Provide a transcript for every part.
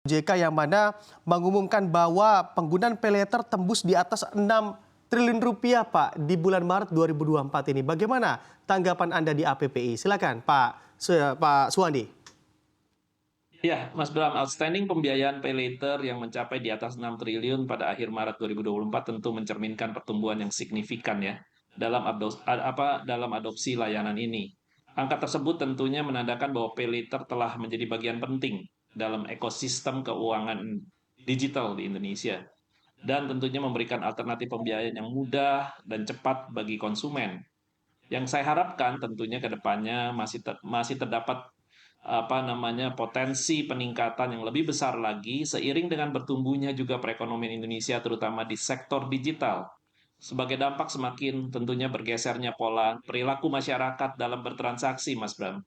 OJK yang mana mengumumkan bahwa penggunaan pay later tembus di atas 6 triliun rupiah Pak di bulan Maret 2024 ini. Bagaimana tanggapan Anda di APPI? Silakan Pak Suwandi. Ya, Mas Bram, outstanding pembiayaan pay later yang mencapai di atas 6 triliun pada akhir Maret 2024 tentu mencerminkan pertumbuhan yang signifikan ya dalam adopsi layanan ini. Angka tersebut tentunya menandakan bahwa pay later telah menjadi bagian penting dalam ekosistem keuangan digital di Indonesia dan tentunya memberikan alternatif pembiayaan yang mudah dan cepat bagi konsumen. Yang saya harapkan tentunya ke depannya masih terdapat potensi peningkatan yang lebih besar lagi seiring dengan bertumbuhnya juga perekonomian Indonesia terutama di sektor digital. Sebagai dampak semakin tentunya bergesernya pola perilaku masyarakat dalam bertransaksi, Mas Bram.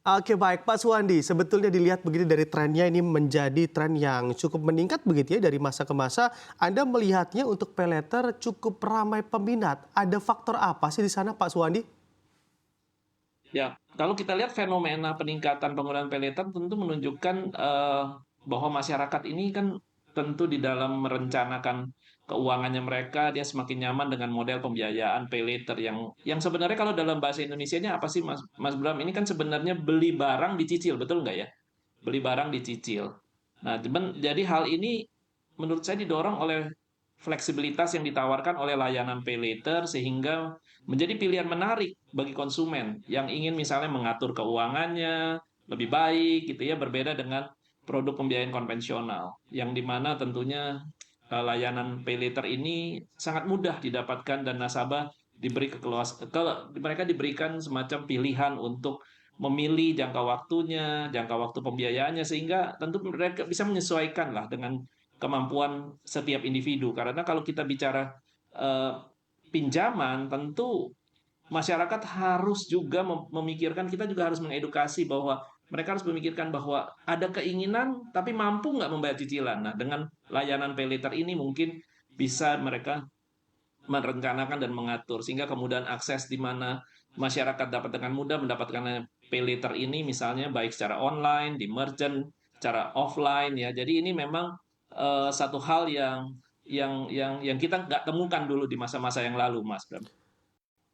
Oke baik Pak Suwandi, sebetulnya dilihat begini dari trennya ini menjadi tren yang cukup meningkat begitu ya dari masa ke masa. Anda melihatnya untuk pay later cukup ramai peminat. Ada faktor apa sih di sana Pak Suwandi? Ya, kalau kita lihat fenomena peningkatan penggunaan pay later tentu menunjukkan bahwa masyarakat ini kan tentu di dalam merencanakan keuangannya mereka dia semakin nyaman dengan model pembiayaan pay later yang sebenarnya kalau dalam bahasa Indonesianya apa sih Mas Bram? Ini kan sebenarnya beli barang dicicil, betul nggak ya? Beli barang dicicil. Nah, jadi hal ini menurut saya didorong oleh fleksibilitas yang ditawarkan oleh layanan pay later sehingga menjadi pilihan menarik bagi konsumen yang ingin misalnya mengatur keuangannya lebih baik gitu ya, berbeda dengan produk pembiayaan konvensional yang dimana tentunya layanan pay later ini sangat mudah didapatkan dan nasabah mereka diberikan semacam pilihan untuk memilih jangka waktunya, jangka waktu pembiayaannya sehingga tentu mereka bisa menyesuaikan lah dengan kemampuan setiap individu. Karena kalau kita bicara eh, pinjaman, tentu masyarakat harus juga memikirkan, kita juga harus mengedukasi bahwa mereka harus memikirkan bahwa ada keinginan tapi mampu nggak membayar cicilan. Nah, dengan layanan pay later ini mungkin bisa mereka merencanakan dan mengatur sehingga kemudahan akses di mana masyarakat dapat dengan mudah mendapatkan pay later ini misalnya baik secara online, di merchant, secara offline ya. Jadi ini memang satu hal yang kita nggak temukan dulu di masa-masa yang lalu, Mas Bram.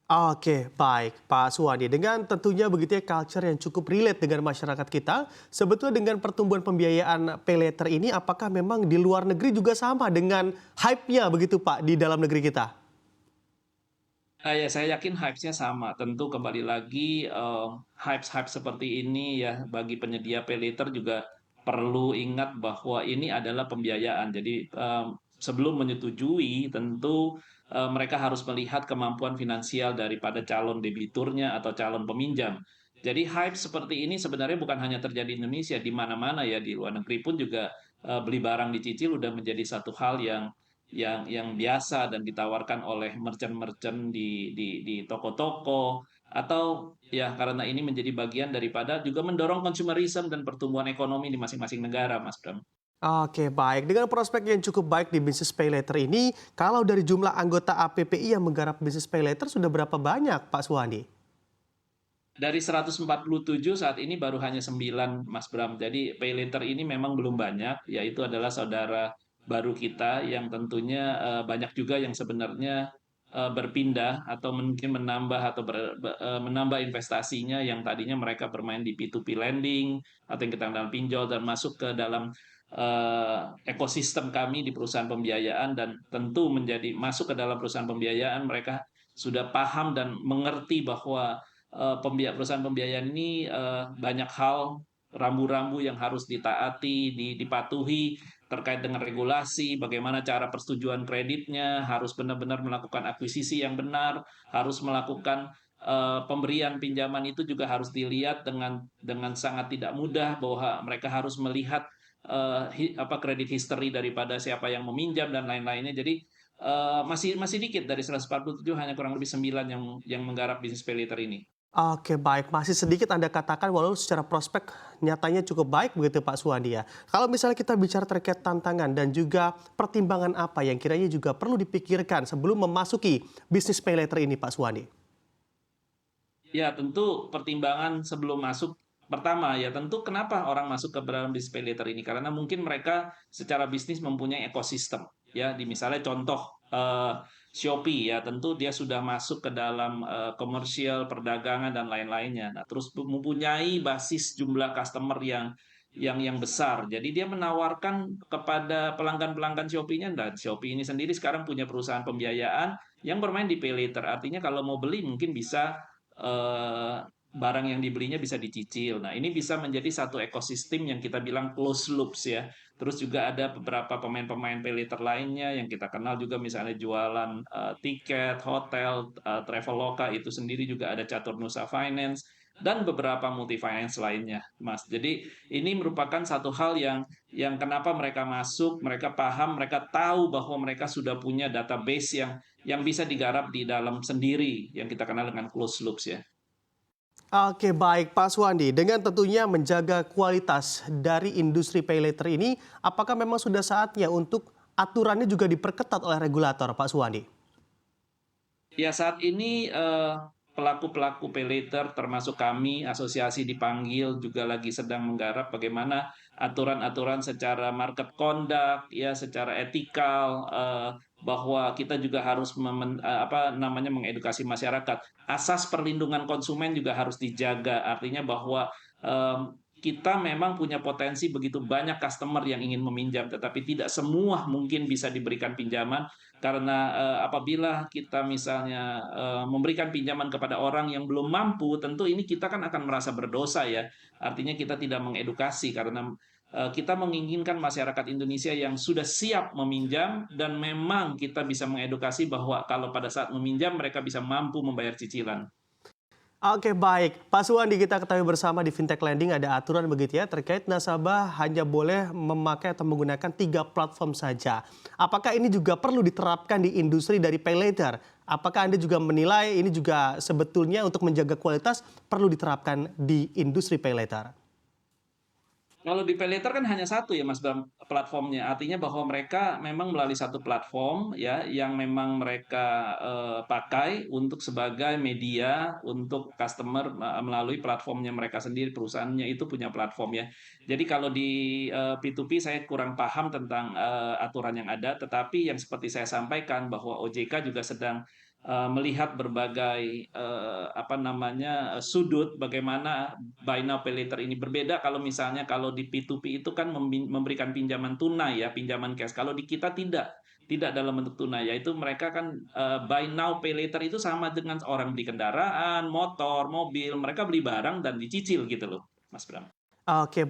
Oke, baik Pak Suwandi. Dengan tentunya begitu ya culture yang cukup relate dengan masyarakat kita, sebetulnya dengan pertumbuhan pembiayaan pay later ini apakah memang di luar negeri juga sama dengan hype-nya begitu Pak di dalam negeri kita? Ya, saya yakin hype-nya sama. Tentu kembali lagi hype-hype seperti ini ya bagi penyedia pay later juga perlu ingat bahwa ini adalah pembiayaan. Jadi sebelum menyetujui tentu mereka harus melihat kemampuan finansial daripada calon debiturnya atau calon peminjam. Jadi hype seperti ini sebenarnya bukan hanya terjadi di Indonesia, di mana-mana ya di luar negeri pun juga beli barang dicicil udah menjadi satu hal yang biasa dan ditawarkan oleh merchant-merchant di toko-toko atau ya karena ini menjadi bagian daripada juga mendorong consumerism dan pertumbuhan ekonomi di masing-masing negara, Mas Bram. Oke, baik. Dengan prospek yang cukup baik di bisnis pay later ini, kalau dari jumlah anggota APPI yang menggarap bisnis pay later sudah berapa banyak, Pak Suwandi? Dari 147 saat ini baru hanya 9, Mas Bram. Jadi pay later ini memang belum banyak, yaitu adalah saudara baru kita yang tentunya banyak juga yang sebenarnya berpindah atau mungkin menambah investasinya yang tadinya mereka bermain di P2P lending atau yang kita kenal pinjol dan masuk ke dalam ekosistem kami di perusahaan pembiayaan dan tentu masuk ke dalam perusahaan pembiayaan mereka sudah paham dan mengerti bahwa perusahaan pembiayaan ini banyak hal rambu-rambu yang harus ditaati, dipatuhi terkait dengan regulasi, bagaimana cara persetujuan kreditnya, harus benar-benar melakukan akuisisi yang benar, harus melakukan pemberian pinjaman itu juga harus dilihat dengan sangat tidak mudah bahwa mereka harus melihat kredit history daripada siapa yang meminjam dan lain-lainnya. Jadi masih dikit dari 147 hanya kurang lebih 9 yang menggarap bisnis pay later ini. Oke, baik. Masih sedikit Anda katakan walau secara prospek nyatanya cukup baik begitu Pak Suwandi ya. Kalau misalnya kita bicara terkait tantangan dan juga pertimbangan apa yang kiranya juga perlu dipikirkan sebelum memasuki bisnis pay later ini Pak Suwandi? Ya, tentu pertimbangan sebelum masuk Pertama ya tentu kenapa orang masuk ke dalam bisnis paylater ini, karena mungkin mereka secara bisnis mempunyai ekosistem, ya. Di misalnya contoh, Shopee ya, tentu dia sudah masuk ke dalam, komersial, perdagangan dan lain-lainnya. Nah, terus mempunyai basis jumlah customer yang besar. Jadi dia menawarkan kepada pelanggan-pelanggan Shopee-nya, dan Shopee ini sendiri sekarang punya perusahaan pembiayaan yang bermain di paylater. Artinya kalau mau beli mungkin bisa, barang yang dibelinya bisa dicicil. Nah, ini bisa menjadi satu ekosistem yang kita bilang close loops ya. Terus juga ada beberapa pemain-pemain paylater lainnya yang kita kenal juga, misalnya jualan tiket, hotel, Traveloka itu sendiri juga ada Catur Nusa Finance dan beberapa multi finance lainnya, Mas. Jadi ini merupakan satu hal yang kenapa mereka masuk, mereka paham, mereka tahu bahwa mereka sudah punya database yang bisa digarap di dalam sendiri, yang kita kenal dengan close loops ya. Oke, baik Pak Suwandi. Dengan tentunya menjaga kualitas dari industri paylater ini, apakah memang sudah saatnya untuk aturannya juga diperketat oleh regulator, Pak Suwandi? Ya, saat ini pelaku-pelaku paylater termasuk kami asosiasi dipanggil juga lagi sedang menggarap bagaimana aturan-aturan secara market conduct ya, secara etikal, bahwa kita juga harus apa namanya, mengedukasi masyarakat. Asas perlindungan konsumen juga harus dijaga. Artinya bahwa kita memang punya potensi begitu banyak customer yang ingin meminjam, tetapi tidak semua mungkin bisa diberikan pinjaman karena, apabila kita misalnya, memberikan pinjaman kepada orang yang belum mampu, tentu ini kita kan akan merasa berdosa ya. Artinya kita tidak mengedukasi karena, kita menginginkan masyarakat Indonesia yang sudah siap meminjam dan memang kita bisa mengedukasi bahwa kalau pada saat meminjam mereka bisa mampu membayar cicilan. Oke, baik. Pak Suwandi, kita ketahui bersama di fintech lending ada aturan begitu ya terkait nasabah hanya boleh memakai atau menggunakan 3 platform saja. Apakah ini juga perlu diterapkan di industri dari paylater? Apakah Anda juga menilai ini juga sebetulnya untuk menjaga kualitas perlu diterapkan di industri paylater? Kalau di paylater kan hanya satu ya Mas Bram, platformnya. Artinya bahwa mereka memang melalui satu platform ya, yang memang mereka, pakai untuk sebagai media untuk customer, melalui platformnya mereka sendiri, perusahaannya itu punya platform ya. Jadi kalau di, P2P saya kurang paham tentang, aturan yang ada, tetapi yang seperti saya sampaikan bahwa OJK juga sedang, melihat berbagai, apa namanya, sudut bagaimana buy now pay later ini berbeda. Kalau misalnya kalau di P2P itu kan memberikan pinjaman tunai ya, pinjaman cash. Kalau di kita tidak dalam bentuk tunai, yaitu mereka kan, buy now pay later itu sama dengan orang beli kendaraan, motor, mobil, mereka beli barang dan dicicil gitu loh, Mas Bram. Oke,